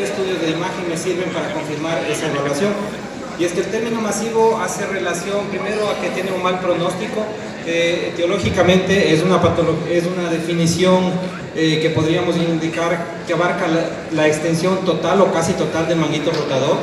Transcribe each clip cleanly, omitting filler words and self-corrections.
qué estudios de imagen me sirven para confirmar esa evaluación. Y es que el término masivo hace relación primero a que tiene un mal pronóstico. Etiológicamente es una definición que podríamos indicar que abarca la extensión total o casi total del manguito rotador.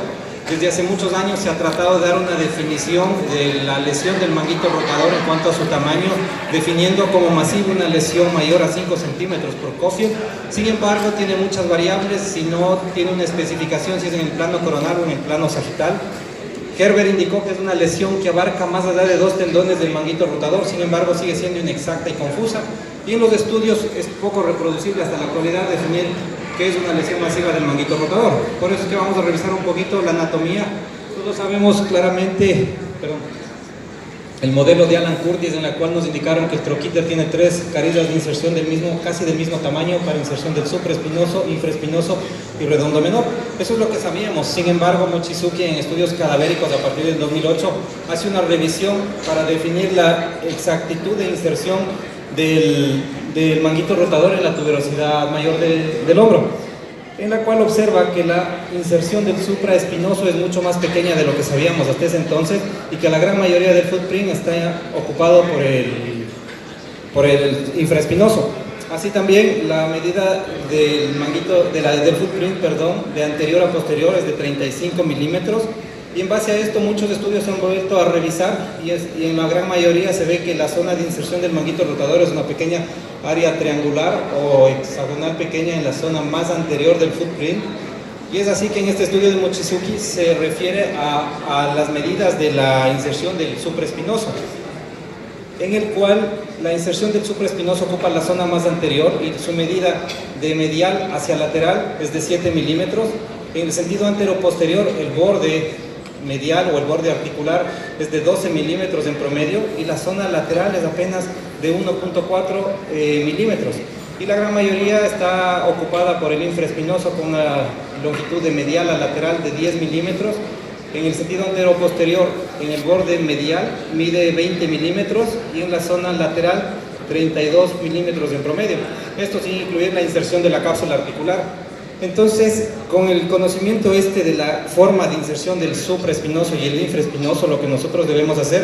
Desde hace muchos años se ha tratado de dar una definición de la lesión del manguito rotador en cuanto a su tamaño, definiendo como masivo una lesión mayor a 5 centímetros por cofio. Sin embargo, tiene muchas variables, si no tiene una especificación si es en el plano coronal o en el plano sagital. Gerber indicó que es una lesión que abarca más allá de 2 tendones del manguito rotador, sin embargo sigue siendo inexacta y confusa, y en los estudios es poco reproducible hasta la actualidad definir qué es una lesión masiva del manguito rotador. Por eso es que vamos a revisar un poquito la anatomía. Todos sabemos claramente, el modelo de Alan Curtis, en la cual nos indicaron que el troquíter tiene 3 carillas de inserción casi del mismo tamaño para inserción del supraespinoso, infraespinoso y redondo menor. Eso es lo que sabíamos. Sin embargo, Mochizuki, en estudios cadavéricos a partir del 2008, hace una revisión para definir la exactitud de inserción del manguito rotador en la tuberosidad mayor del hombro, en la cual observa que la inserción del supraespinoso es mucho más pequeña de lo que sabíamos hasta ese entonces y que la gran mayoría del footprint está ocupado por el infraespinoso. Así también la medida del footprint, de anterior a posterior es de 35 milímetros, y en base a esto muchos estudios se han vuelto a revisar y en la gran mayoría se ve que la zona de inserción del manguito rotador es una pequeña área triangular o hexagonal pequeña en la zona más anterior del footprint, y es así que en este estudio de Mochizuki se refiere a las medidas de la inserción del supraespinoso, en el cual la inserción del supraespinoso ocupa la zona más anterior y su medida de medial hacia lateral es de 7 milímetros. En el sentido antero-posterior, el borde medial o el borde articular es de 12 milímetros en promedio y la zona lateral es apenas de 1.4 milímetros. Y la gran mayoría está ocupada por el infraespinoso con una longitud de medial a lateral de 10 milímetros. En el sentido antero-posterior, en el borde medial mide 20 milímetros y en la zona lateral 32 milímetros en promedio. Esto sin incluir la inserción de la cápsula articular. Entonces, con el conocimiento de la forma de inserción del supraespinoso y el infraespinoso, lo que nosotros debemos hacer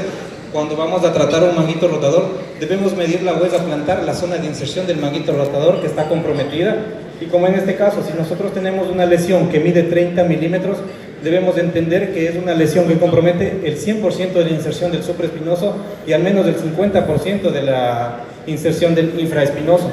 cuando vamos a tratar un manguito rotador, debemos medir la huesa plantar, la zona de inserción del manguito rotador que está comprometida, y como en este caso, si nosotros tenemos una lesión que mide 30 milímetros, debemos entender que es una lesión que compromete el 100% de la inserción del supraespinoso y al menos el 50% de la inserción del infraespinoso.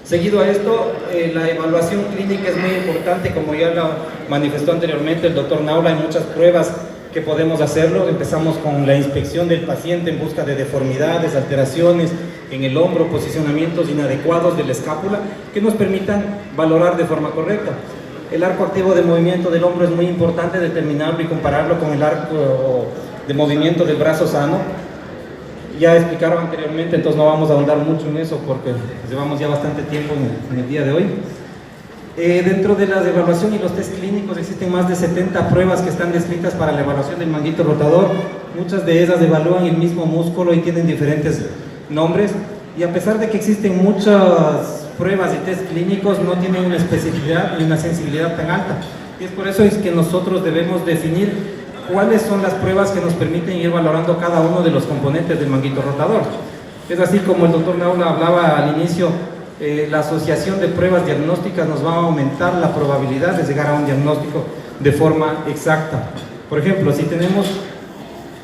Seguido a esto, la evaluación clínica es muy importante, como ya lo manifestó anteriormente el doctor Naula. Hay muchas pruebas que podemos hacerlo. Empezamos con la inspección del paciente en busca de deformidades, alteraciones en el hombro, posicionamientos inadecuados de la escápula que nos permitan valorar de forma correcta. El arco activo de movimiento del hombro es muy importante determinarlo y compararlo con el arco de movimiento del brazo sano. Ya explicaron anteriormente, entonces no vamos a ahondar mucho en eso porque llevamos ya bastante tiempo en el día de hoy. Dentro de la evaluación y los test clínicos existen más de 70 pruebas que están descritas para la evaluación del manguito rotador. Muchas de ellas evalúan el mismo músculo y tienen diferentes nombres, y a pesar de que existen muchas pruebas y test clínicos, no tienen una especificidad ni una sensibilidad tan alta, y es por eso es que nosotros debemos definir cuáles son las pruebas que nos permiten ir valorando cada uno de los componentes del manguito rotador. Es así como el doctor Naula hablaba al inicio, la asociación de pruebas diagnósticas nos va a aumentar la probabilidad de llegar a un diagnóstico de forma exacta. Por ejemplo, si tenemos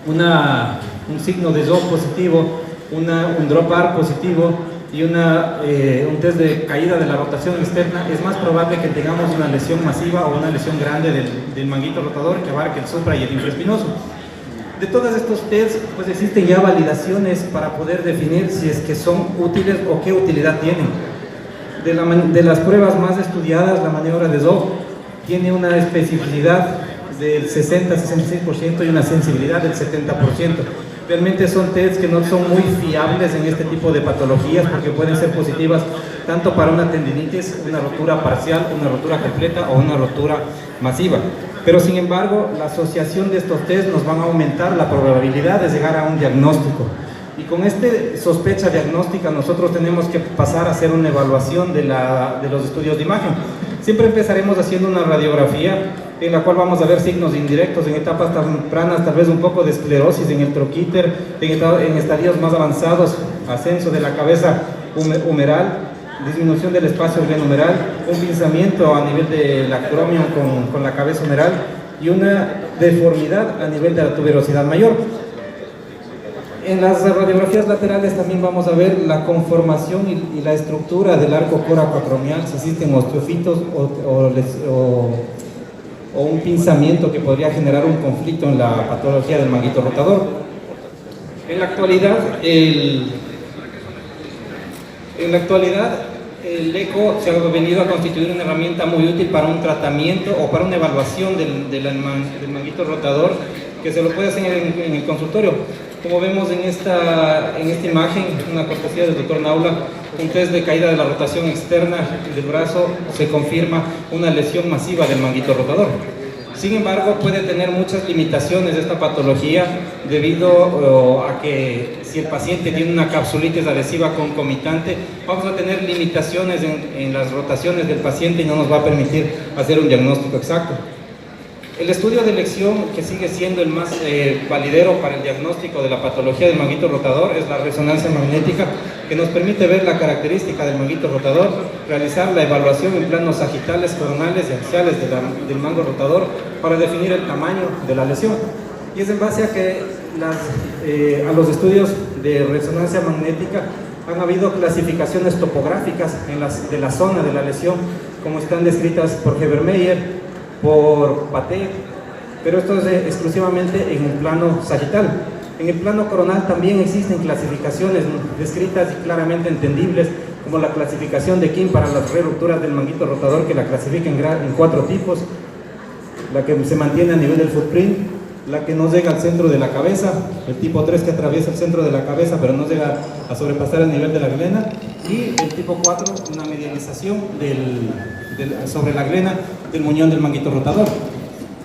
un signo de yaw positivo, un drop bar positivo y un test de caída de la rotación externa, es más probable que tengamos una lesión masiva o una lesión grande del manguito rotador que abarque el supra y el infraespinoso. De todos estos tests, pues existen ya validaciones para poder definir si es que son útiles o qué utilidad tienen. De las pruebas más estudiadas, la maniobra de Zoff tiene una especificidad del 60-66% y una sensibilidad del 70%. Realmente son tests que no son muy fiables en este tipo de patologías porque pueden ser positivas tanto para una tendinitis, una rotura parcial, una rotura completa o una rotura masiva. Pero sin embargo, la asociación de estos tests nos van a aumentar la probabilidad de llegar a un diagnóstico. Y con esta sospecha diagnóstica nosotros tenemos que pasar a hacer una evaluación de los estudios de imagen. Siempre empezaremos haciendo una radiografía en la cual vamos a ver signos indirectos en etapas tempranas, tal vez un poco de esclerosis en el troquíter, en estadios más avanzados, ascenso de la cabeza humeral, disminución del espacio glenohumeral, un pinzamiento a nivel del acromion con la cabeza humeral y una deformidad a nivel de la tuberosidad mayor. En las radiografías laterales también vamos a ver la conformación y la estructura del arco coracoacromial, si existen osteofitos o un pinzamiento que podría generar un conflicto en la patología del manguito rotador. En la actualidad, el eco se ha venido a constituir una herramienta muy útil para un tratamiento o para una evaluación del manguito rotador, que se lo puede hacer en el consultorio. Como vemos en esta imagen, una cortesía del doctor Naula, un test de caída de la rotación externa del brazo, se confirma una lesión masiva del manguito rotador. Sin embargo, puede tener muchas limitaciones esta patología debido a que si el paciente tiene una capsulitis adhesiva concomitante, vamos a tener limitaciones en las rotaciones del paciente y no nos va a permitir hacer un diagnóstico exacto. El estudio de elección que sigue siendo el más validero para el diagnóstico de la patología del manguito rotador es la resonancia magnética, que nos permite ver la característica del manguito rotador, realizar la evaluación en planos sagitales, coronales y axiales del mango rotador para definir el tamaño de la lesión. Y es en base a que a los estudios de resonancia magnética han habido clasificaciones topográficas de la zona de la lesión, como están descritas por Hebermeyer, por Paté, pero esto es exclusivamente en el plano sagital. En el plano coronal también existen clasificaciones descritas y claramente entendibles, como la clasificación de Kim para las rupturas del manguito rotador, que la clasifica en 4 tipos: la que se mantiene a nivel del footprint, la que no llega al centro de la cabeza, el tipo 3 que atraviesa el centro de la cabeza pero no llega a sobrepasar el nivel de la glena, y el tipo 4, una medialización sobre la glena del muñón del manguito rotador.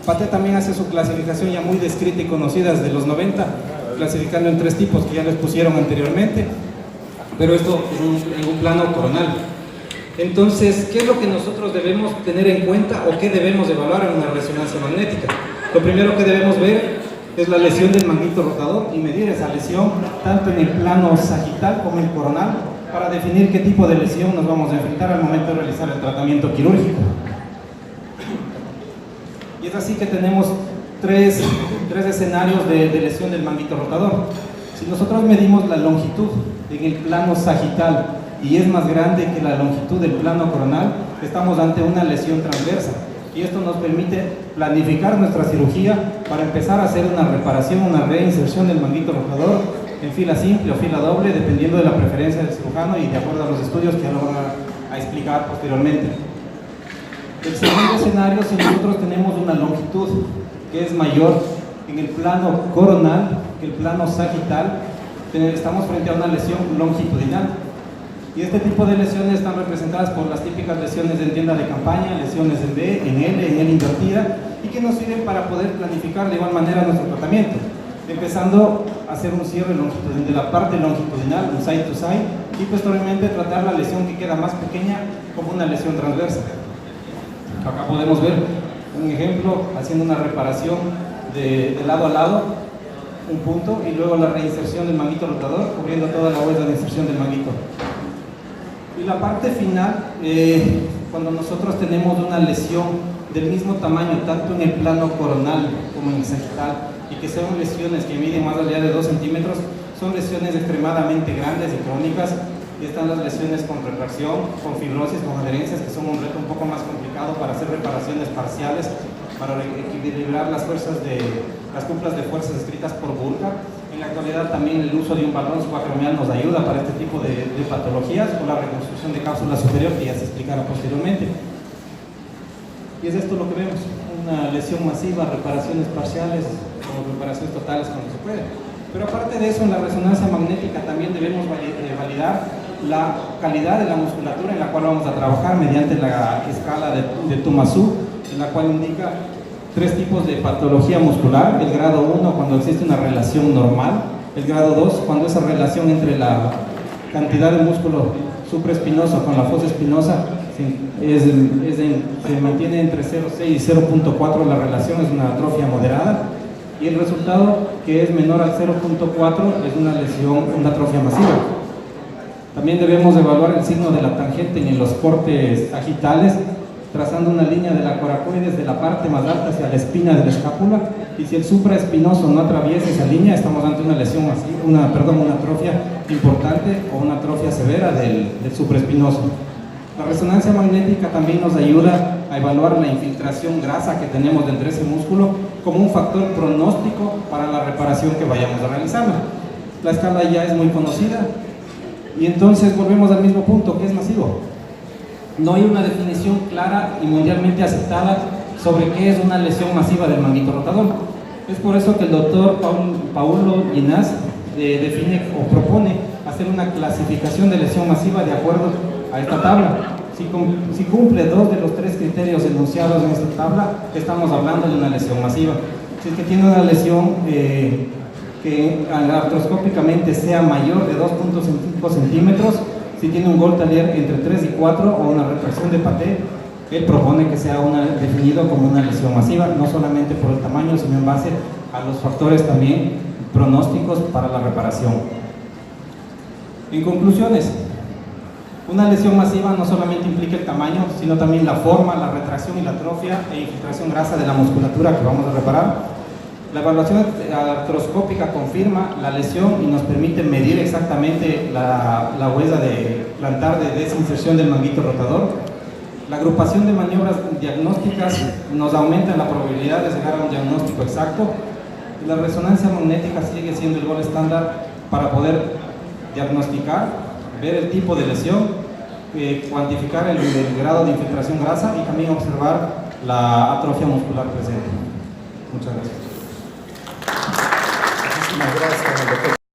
Paté también hace su clasificación ya muy descrita y conocida desde los 90, clasificando en 3 tipos que ya les pusieron anteriormente, pero esto en un plano coronal. Entonces, ¿qué es lo que nosotros debemos tener en cuenta o qué debemos evaluar en una resonancia magnética? Lo primero que debemos ver es la lesión del manguito rotador y medir esa lesión tanto en el plano sagital como en el coronal para definir qué tipo de lesión nos vamos a enfrentar al momento de realizar el tratamiento quirúrgico. Y es así que tenemos tres escenarios de lesión del manguito rotador. Si nosotros medimos la longitud en el plano sagital y es más grande que la longitud del plano coronal, estamos ante una lesión transversa. Y esto nos permite planificar nuestra cirugía para empezar a hacer una reparación, una reinserción del manguito rotador en fila simple o fila doble, dependiendo de la preferencia del cirujano y de acuerdo a los estudios que ya lo van a explicar posteriormente. El segundo escenario, si nosotros tenemos una longitud que es mayor en el plano coronal que el plano sagital, estamos frente a una lesión longitudinal. Y este tipo de lesiones están representadas por las típicas lesiones en tienda de campaña, lesiones en B, en L invertida, y que nos sirven para poder planificar de igual manera nuestro tratamiento, empezando a hacer un cierre longitudinal de la parte longitudinal, un side to side, y posteriormente tratar la lesión que queda más pequeña como una lesión transversa. Acá podemos ver un ejemplo haciendo una reparación de lado a lado, un punto, y luego la reinserción del manguito rotador, cubriendo toda la huella de inserción del manguito. Y la parte final, cuando nosotros tenemos una lesión del mismo tamaño, tanto en el plano coronal como en el sagital, y que son lesiones que miden más allá de 2 centímetros, son lesiones extremadamente grandes y crónicas, y están las lesiones con retracción, con fibrosis, con adherencias, que son un reto un poco más complicado para hacer reparaciones parciales, para equilibrar las cuplas de fuerzas escritas por Burkhardt. En la actualidad también el uso de un balón subacromial nos ayuda para este tipo de patologías, o la reconstrucción de cápsula superior, que ya se explicará posteriormente. Y es esto lo que vemos, una lesión masiva, reparaciones parciales o reparaciones totales cuando se puede. Pero aparte de eso, en la resonancia magnética también debemos validar la calidad de la musculatura en la cual vamos a trabajar mediante la escala de Tumasú, en la cual indica 3 tipos de patología muscular: el grado 1 cuando existe una relación normal, el grado 2 cuando esa relación entre la cantidad de músculo supraespinoso con la fosa espinosa se mantiene entre 0,6 y 0,4 la relación, es una atrofia moderada, y el resultado, que es menor al 0,4, es una lesión, una atrofia masiva. También debemos evaluar el signo de la tangente en los cortes sagittales, trazando una línea de la coracoides de la parte más alta hacia la espina de la escápula, y si el supraespinoso no atraviesa esa línea, estamos ante una lesión masiva, una atrofia importante o una atrofia severa del supraespinoso. La resonancia magnética también nos ayuda a evaluar la infiltración grasa que tenemos dentro de ese músculo como un factor pronóstico para la reparación que vayamos a realizar. La escala ya es muy conocida y entonces volvemos al mismo punto, que es masivo. No hay una definición clara y mundialmente aceptada sobre qué es una lesión masiva del manguito rotador. Es por eso que el doctor Paulo Ginás define o propone hacer una clasificación de lesión masiva de acuerdo a esta tabla. Si cumple 2 de los 3 criterios enunciados en esta tabla, estamos hablando de una lesión masiva. Si es que tiene una lesión que artroscópicamente sea mayor de 2.5 centímetros, si tiene un Goltalier entre 3 y 4 o una retracción de Paté, él propone que sea definido como una lesión masiva, no solamente por el tamaño, sino en base a los factores también pronósticos para la reparación. En conclusiones, una lesión masiva no solamente implica el tamaño, sino también la forma, la retracción y la atrofia e infiltración grasa de la musculatura que vamos a reparar. La evaluación artroscópica confirma la lesión y nos permite medir exactamente la huella plantar de desinserción del manguito rotador. La agrupación de maniobras diagnósticas nos aumenta la probabilidad de llegar a un diagnóstico exacto. La resonancia magnética sigue siendo el gol estándar para poder diagnosticar, ver el tipo de lesión, cuantificar el grado de infiltración grasa y también observar la atrofia muscular presente. Muchas gracias. Muchísimas gracias.